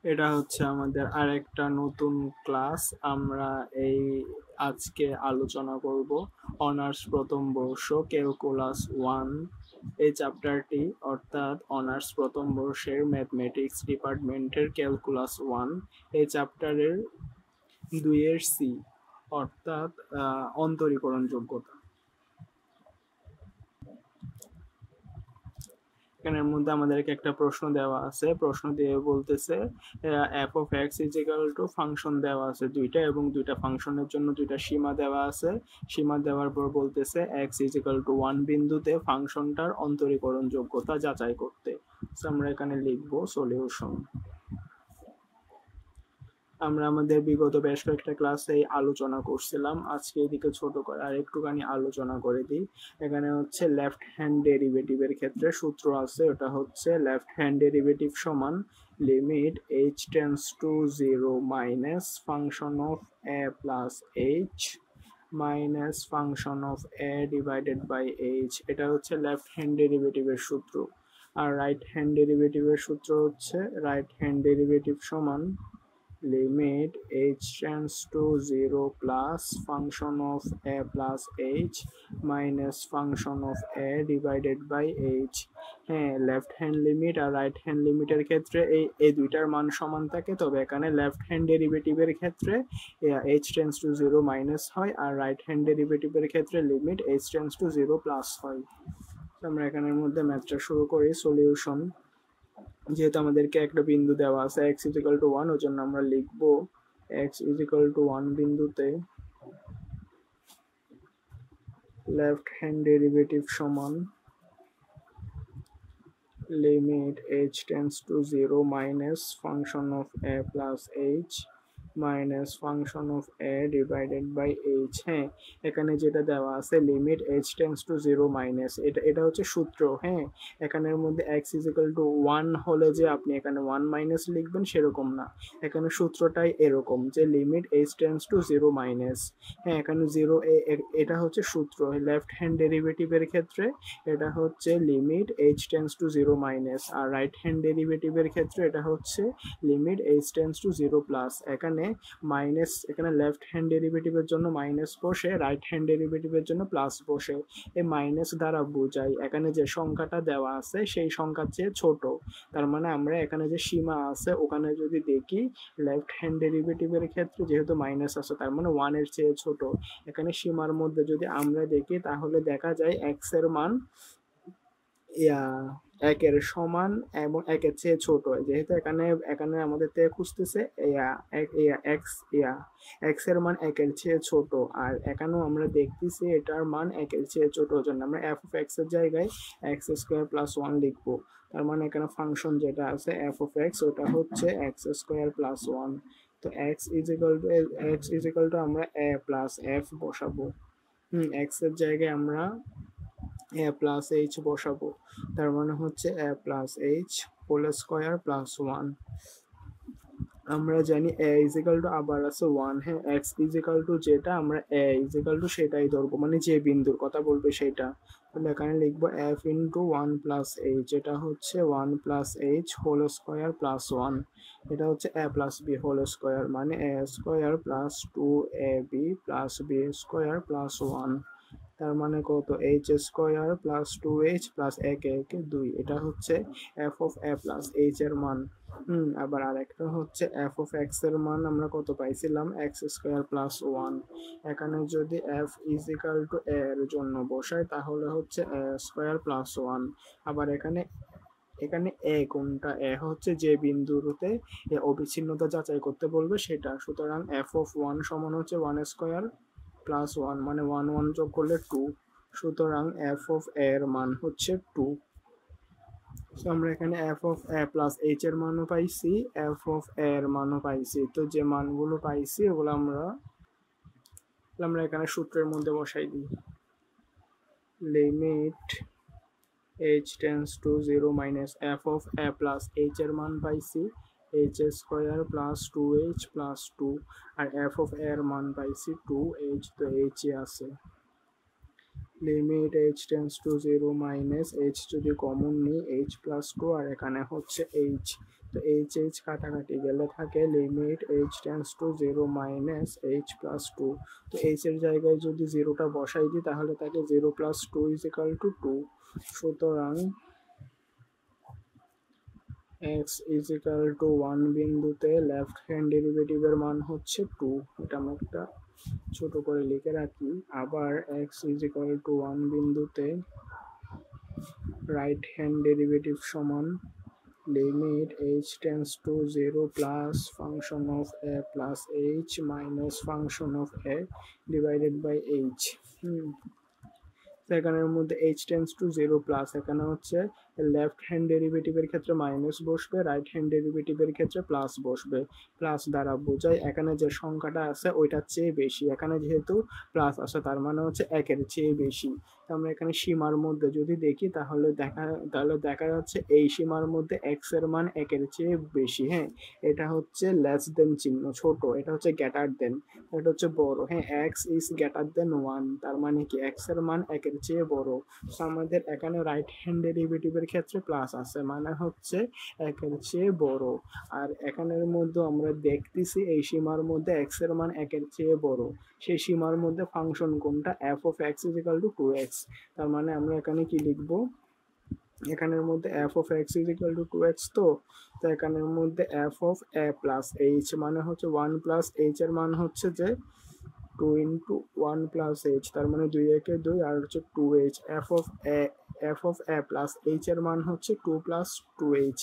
এটা হচ্ছে আমাদের আরেকটা নতুন ক্লাস। আমরা এই আজকে আলোচনা করব অনার্স প্রথম বর্ষ ক্যালকুলাস 1 এই চ্যাপ্টারটি, অর্থাৎ অনার্স প্রথম বর্ষের ম্যাথমেটিক্স ডিপার্টমেন্টের ক্যালকুলাস 1 এই চ্যাপ্টারের 2 এর সি, অর্থাৎ অন্তরীকরণ যোগ্যতা। এখানের মধ্যে আমাদেরকে একটা প্রশ্ন দেওয়া আছে, প্রশ্ন দিয়ে বলতেছে F of x is equal to function দেওয়া আছে দুইটা, এবং দুইটা ফাংশনের জন্য দুইটা সীমা দেওয়া আছে। সীমা দেওয়ার পর বলতেছে এক্স ইজ ইকাল টু 1 বিন্দুতে ফাংশনটার অন্তরীকরণ যোগ্যতা যাচাই করতে। আমরা এখানে লিখবো সলিউশন। আমরা আমাদের বিগত বেশ কয়েকটা ক্লাসে আলোচনা করছিলাম, আজকে এদিকে ছোট করে আর একটুখানি আলোচনা করে দিই। এখানে হচ্ছে লেফট হ্যান্ড ডেরিভেটিভের ক্ষেত্রে সূত্র আছে, ওটা হচ্ছে লেফট হ্যান্ড ডেরিভেটিভ সমান limit h tends to 0 minus function of a plus h minus function of a divided by h। এটা হচ্ছে লেফট হ্যান্ড ডেরিভেটিভের সূত্র। আর রাইট হ্যান্ড ডেরিভেটিভের সূত্র হচ্ছে রাইট হ্যান্ড ডেরিভেটিভ সমান limit h tends to 0 plus function of a plus h minus function of a divided by h। হ্যাঁ, left hand limit আর right hand লিমিটের ক্ষেত্রে এই দুইটার মান সমান থাকে, তবে এখানে লেফট হ্যান্ড ডেরিভেটিভের ক্ষেত্রে h tends to 0 মাইনাস হয়, আর রাইট হ্যান্ড ডেরিভেটিভের ক্ষেত্রে limit h tends to 0 plus হয়। আমরা এখানের মধ্যে ম্যাথটা শুরু করি। সলিউশন, যেহেতু আমাদেরকে একটা বিন্দু দেওয়া আছে x ইজ ইকুয়াল টু 1, ওই জন্য আমরা লিখব x ইজ ইকুয়াল টু 1 বিন্দুতে লেফট হ্যান্ড ডেরিভেটিভ সমান limit h tends to 0 minus function of a plus h minus function of a divided by h। হ্যাঁ, এখানে যেটা দেওয়া আছে limit h tends to 0 minus, এটা হচ্ছে সূত্র। হ্যাঁ, এখানের মধ্যে x ইজ ইকুয়াল টু 1 হলে যে আপনি এখানে 1 মাইনাস লিখবেন সেরকম না, এখানে সূত্রটাই এরকম যে limit h tends to 0 minus. হ্যাঁ, এখানে 0 এটা হচ্ছে সূত্র। লেফট হ্যান্ড ডেরিভেটিভের ক্ষেত্রে এটা হচ্ছে limit h tends to 0 minus, আর রাইট হ্যান্ড ডেরিভেটিভের ক্ষেত্রে এটা হচ্ছে limit h tends to 0 plus. এখানে মাইনাস, এখানে লেফট হ্যান্ড ডেরিভেটিভের জন্য মাইনাস বসে, রাইট হ্যান্ড ডেরিভেটিভের জন্য প্লাস বসে। এই মাইনাস দ্বারা বোঝাই এখানে যে সংখ্যাটা দেওয়া আছে সেই সংখ্যার চেয়ে ছোট। তার মানে আমরা এখানে যে সীমা আছে ওখানে যদি দেখি লেফট হ্যান্ড ডেরিভেটিভের ক্ষেত্রে যেহেতু মাইনাস আছে তার মানে 1 এর চেয়ে ছোট। এখানে সীমার মধ্যে যদি আমরা দেখি তাহলে দেখা যায় x এর মান একের সমান এবং একের চেয়ে ছোট, যেহেতু এখানে এখানে আমাদের থেকে খুঁজতেছে এক্স এর মান একের চেয়ে ছোট, আর এখানেও আমরা দেখতেছি এটার মান একের চেয়ে ছোট, জন্য আমরা এফ অফ এক্স এর জায়গায় এক্স স্কোয়ার প্লাস 1 লিখবো। তার মানে এখানে ফাংশন যেটা আছে এফ অফ এক্স ওটা হচ্ছে এক্স স্কোয়ার প্লাস 1। তো এক্স ইজ ইকাল টু আমরা এ প্লাস এফ বসাবো। এক্স এর জায়গায় আমরা এ প্লাস এইচ বসাবো। তার মানে হচ্ছে A plus H whole square plus 1। আমরা জানি এ ইজ ইকাল টু আবার আছে 1। হ্যাঁ, এক্স ইজ ইকাল টু যেটা আমরা এ ইজ ইকাল টু সেটাই ধরবো, মানে যে বিন্দুর কথা বলবে সেটা। তাহলে এখানে লিখবো এফ ইন্টু 1 প্লাস এইচ, এটা হচ্ছে 1 plus H whole square plus 1। এটা হচ্ছে A plus B whole square, মানে A square plus 2ab plus B square plus 1। তার মানে কত, H square plus 2h plus 2। এটা হচ্ছে F of a plus h এর মান। আবার আরেকটা হচ্ছে এফ অফ এক্স এর মান আমরা কত পাইছিলাম, এক্স স্কোয়ার প্লাস 1। এখানে যদি এফ ইজ ইকাল টু এর জন্য বসাই তাহলে হচ্ছে এ স্কোয়ার প্লাস 1। আবার এখানে এখানে এ কোনটা, এ হচ্ছে যে বিন্দুতে অবিচ্ছিন্নতা যাচাই করতে বলবে সেটা, সুতরাং এফ অফ 1 সমান হচ্ছে 1 স্কোয়ার প্লাস 1, মানে 1 1 যোগ করলে 2, সুতরাং এফ অফ এর মান হচ্ছে 2। তো আমরা এখানে F of a plus h এর মানও পাইছি, এফ অফ এর মানও পাইছি। তো যে মানগুলো পাইছি ওগুলো আমরা এখানে সূত্রের মধ্যে বসাই দিই। Limit h tends to 0 minus f of a plus h এর মান পাইছি h square plus 2h plus 2, আর এফ অফ এর মান পাইছি 2h, তো h আছে। Limit h tends to 0 minus h যদি কমন নিই h প্লাস 2, আর এখানে হচ্ছে h। তো এইচ এইচ কাটাকাটি গেলে থাকে limit h tends to 0 minus h plus 2। তো এইচ এর জায়গায় যদি 0টা বসাই দিই তাহলে থাকে 0 প্লাস 2 ইজ ইকাল টু 2। সুতরাং x ইজ ইকাল টু 1 বিন্দুতে লেফট হ্যান্ড ডেরিভেটিভের মান হচ্ছে 2। এটা আমরা একটা ছোট করে লিখে রাখি। আবার x ইজ ইকাল টু 1 বিন্দুতে রাইট হ্যান্ড ডেরিভেটিভ সমান limit h tends to 0 plus function of a plus h minus function of a divided by h। এখানের মধ্যে h টেন্স টু 0 প্লাস, এখানে হচ্ছে লেফট হ্যান্ড ডেরিভেটিভের ক্ষেত্রে মাইনাস বসবে, right hand ডেরিভেটিভের ক্ষেত্রে প্লাস বসবে। প্লাস দ্বারা বোঝায় এখানে যে সংখ্যাটা আছে ওইটার চেয়ে বেশি, এখানে যেহেতু প্লাস আছে তার মানে হচ্ছে একের চেয়ে বেশি। আমরা এখানে সীমার মধ্যে যদি দেখি তাহলে দেখা যাচ্ছে এই সীমার মধ্যে x এর মান একের চেয়ে বেশি। হ্যাঁ, এটা হচ্ছে লেস দেন চিহ্ন ছোট, এটা হচ্ছে গ্রেটার দেন, এটা হচ্ছে বড়। হ্যাঁ, x ইজ গ্রেটার দেন 1, তার মানে কি x এর মান একের চেয়ে বড়। তো আমাদের এখানে রাইট হ্যান্ড ডেরিভেটিভের ক্ষেত্রে প্লাস আছে, মানে হচ্ছে একের চেয়ে বড়। আর এখানের মধ্যে আমরা দেখতেছি এই সীমার মধ্যে x এর মান একের চেয়ে বড়, সেই সীমার মধ্যে ফাংশন কোনটা, f of x is equal to 2x। তার মানে আমরা এখানে কি লিখবো, এখানের মধ্যে f of x is equal to 2x। তো এখানের মধ্যে f of a plus h মানে হচ্ছে 1 plus h এর মান হচ্ছে যে 2 into 1 plus h, তার মানে 2 একে 2 আর হচ্ছে 2h। f of a plus h এর মান হচ্ছে 2 plus 2h।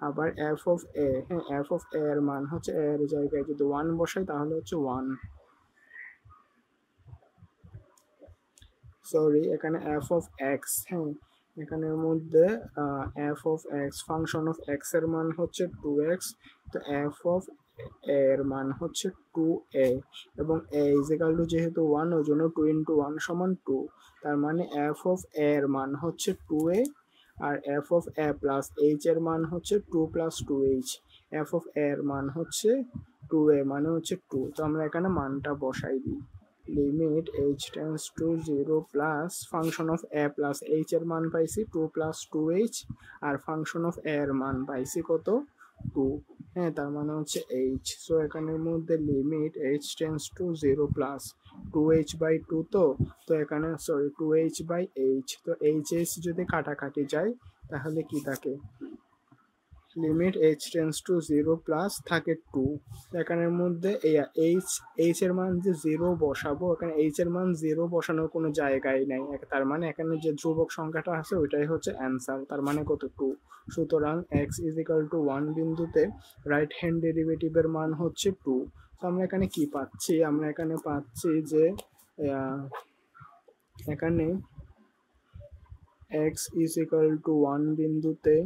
আবার f of a, হ্যাঁ, f of a এর মান হচ্ছে a এর জায়গায় যদি 1 বসাই তাহলে হচ্ছে 1। সরি, এখানে f of x, হ্যাঁ, এখানের মধ্যে f of x function of x এর মান হচ্ছে 2x। তো f of a এর মান হচ্ছে 2a এবং a ইজ ইকুয়াল টু যেহেতু 1 ওই জন্য 2 into 1 সমান 2। তার মানে f of a এর মান হচ্ছে 2a R f of a plus h এর মান হচ্ছে 2 plus 2h। f of a এর মান হচ্ছে 2a মানে হচ্ছে 2। তো আমরা এখানে মানটা বসাই দিই, limit h tends to 0 plus function of a plus h এর মান পাইছি 2 প্লাস 2h আর ফাংশন অফ a এর মান পাইছি কত, 2। হ্যাঁ, তার মানে হচ্ছে h। সো এখানের মধ্যে limit h tends to 0 plus 2h by 2, তো এখানে সরি 2h বাই h, তো h যদি কাটাকাটি যায় তাহলে কি থাকে, limit h tends to 0 plus থাকে 2। এখানের মধ্যে h এর মান যে 0 বসাবো, এখানে h এর মান 0 বসানোর কোনো জায়গায় নাই, তার মানে এখানে যে ধ্রুবক সংখ্যাটা আছে ওইটাই হচ্ছে অ্যান্সার, তার মানে কত, 2। সুতরাং x ইজ ইকুয়াল টু 1 বিন্দুতে রাইট হ্যান্ড ডেরিভেটিভের মান হচ্ছে 2। তো আমরা এখানে কি পাচ্ছি, আমরা এখানে পাচ্ছি যে এখানে x ইজ ইকুয়াল টু 1 বিন্দুতে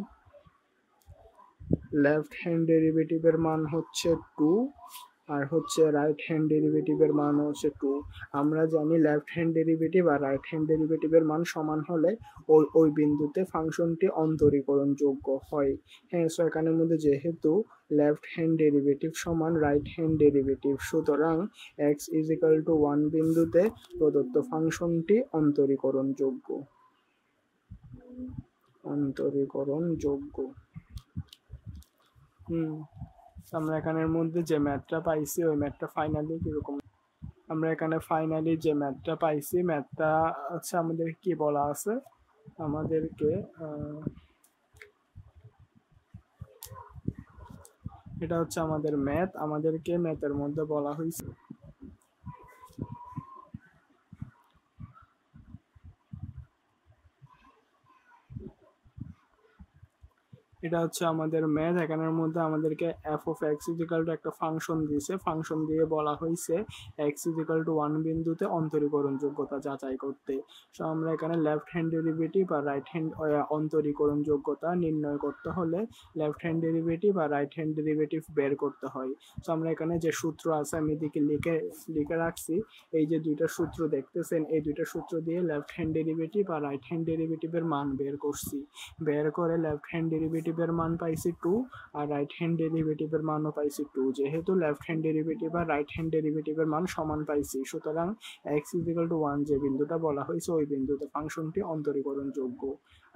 লেফট হ্যান্ড ডেরিভেটিভের মান হচ্ছে 2 আর হচ্ছে রাইট হ্যান্ড ডেরিভেটিভের মান হচ্ছে 2। আমরা জানি লেফট হ্যান্ড ডেরিভেটিভ আর রাইট হ্যান্ড ডেরিভেটিভের মান সমান হলে ওই বিন্দুতে ফাংশনটি অন্তরীকরণযোগ্য হয়। হ্যাঁ, সো এখানের মধ্যে যেহেতু লেফট হ্যান্ড ডেরিভেটিভ সমান রাইট হ্যান্ড ডেরিভেটিভ, সুতরাং x ইজ ইকুয়াল টু 1 বিন্দুতে প্রদত্ত ফাংশনটি অন্তরীকরণযোগ্য। আমরা এখানের মধ্যে যে ম্যাথটা পাইছি ওই ম্যাথটা ফাইনালি কিরকম, আমরা এখানে ফাইনালি যে ম্যাথটা পাইছি ম্যাথটা হচ্ছে আমাদের কি বলা আছে, আমাদেরকে এটা হচ্ছে আমাদের ম্যাথ, আমাদেরকে ম্যাথের মধ্যে বলা হয়েছে এটা হচ্ছে আমাদের ম্যাথ। এখানের মধ্যে আমাদেরকে f of x equal to একটা ফাংশন দিয়েছে, ফাংশন দিয়ে বলা হয়েছে x ইকুয়াল টু 1 বিন্দুতে অন্তরীকরণ যোগ্যতা যাচাই করতে। সো আমরা এখানে লেফট হ্যান্ড ডেরিভেটিভ আর রাইট হ্যান্ড অন্তরীকরণ যোগ্যতা নির্ণয় করতে হলে লেফট হ্যান্ড ডেরিভেটিভ আর রাইট হ্যান্ড ডেরিভেটিভ বের করতে হয়। সো আমরা এখানে যে সূত্র আছে আমি এদিকে লিখে রাখছি, এই যে দুইটা সূত্র দেখতেছেন এই দুইটা সূত্র দিয়ে লেফট হ্যান্ড ডেরিভেটিভ আর রাইট হ্যান্ড ডেরিভেটিভের মান বের করছি, বের করে লেফট হ্যান্ড ডেরিভেটিভ ডেরিভেটিভের মান পাইছি 2 আর রাইট হ্যান্ড ডেরিভেটিভের মানও পাইছি 2। যেহেতু লেফট হ্যান্ড ডেরিভেটিভ আর রাইট হ্যান্ড ডেরিভেটিভের মান সমান পাইছি, সুতরাং x = 1 যে বিন্দুটা বলা হয়েছে ওই বিন্দুতে ফাংশনটি অন্তরীকরণযোগ্য।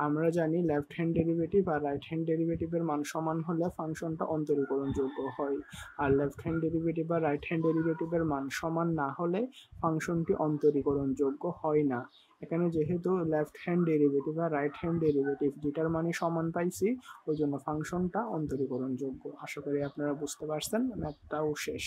আমরা জানি লেফট হ্যান্ড ডেরিভেটিভ আর রাইট হ্যান্ড ডেরিভেটিভের মান সমান হলে ফাংশনটা অন্তরীকরণযোগ্য হয়, আর লেফট হ্যান্ড ডেরিভেটিভ আর রাইট হ্যান্ড ডেরিভেটিভের মান সমান না হলে ফাংশনটি অন্তরীকরণযোগ্য হয় না। এখানে যেহেতু লেফট হ্যান্ড ডেরিভেটিভ আর রাইট হ্যান্ড ডেরিভেটিভ দুটার মানে সমান পাইছি, ওই জন্য ফাংশনটা অন্তরীকরণযোগ্য। আশা করি আপনারা বুঝতে পারছেন, ম্যাথটাও শেষ।